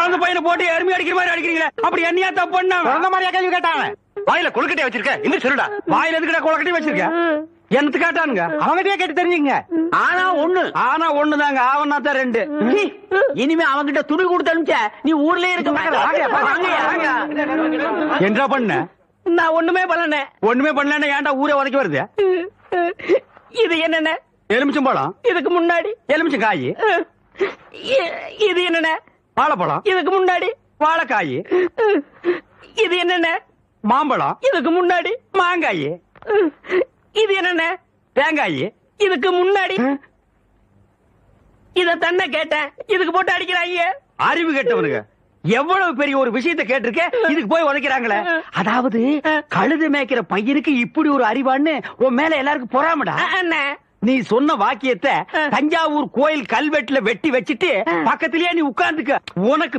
பிறந்த பையனை போட்டு எருமை அடிக்கிற மாதிரி அடிக்கிறீங்களே, அப்படி என்னையா தப்பு பண்ண? பிறந்த மாதிரியா கேள்வி கேட்டாங்க? வாயில கொழுக்கட்டையா வச்சிருக்க? இன்னும் சொல்லுடா. வாயில எதுக்குடா கொலக்கட்டி வச்சிருக்க? என்னத்து கேட்டானுங்க? அவங்ககிட்டயே கேட்டு தெரிஞ்சுங்க. ஆனா ஒண்ணுதாங்க, ஆவனா தான் ரெண்டு. இனிமே அவங்கிட்ட துணி கொடுத்து அனுப்பிச்ச நீ ஊர்லயே இருக்க என்ன பண்ண? நான் ஒண்ணுமே பண்ணல. ஒண்ணுமே பண்ணல, ஏன்டா ஊரே உதைக்க வருது? இது என்னென்ன? எலுமிச்சம்பழம். இதுக்கு முன்னாடி எலுமிச்சம் காய். இது என்னென்ன? வாழைப்பழம். இதுக்கு முன்னாடி வாழைக்காய். இது என்னென்ன? மாம்பழம். இதுக்கு முன்னாடி மாங்காய். இது என்னென்ன? தேங்காய். இதுக்கு முன்னாடி இத தன்ன கேட்டேன், இதுக்கு போட்டு அடிக்கிறாங்க. அறிவு கேட்டவனுங்க, எவ்வளவு பெரிய ஒரு விஷயத்தை கேட்டிருக்க, இதுக்கு போய் உதைக்கிறாங்களே. அதாவது கழுது மேய்க்கிற பையனுக்கு இப்படி ஒரு அறிவான்னு உன் மேல எல்லாருக்கும் பொறாமடா. அண்ணே, நீ சொன்ன வாக்கியத்தை தஞ்சாவூர் கோயில் கல்வெட்டுல வெட்டி வச்சிட்டு பக்கத்திலேயே நீ உட்கார்ந்துக்க. உனக்கு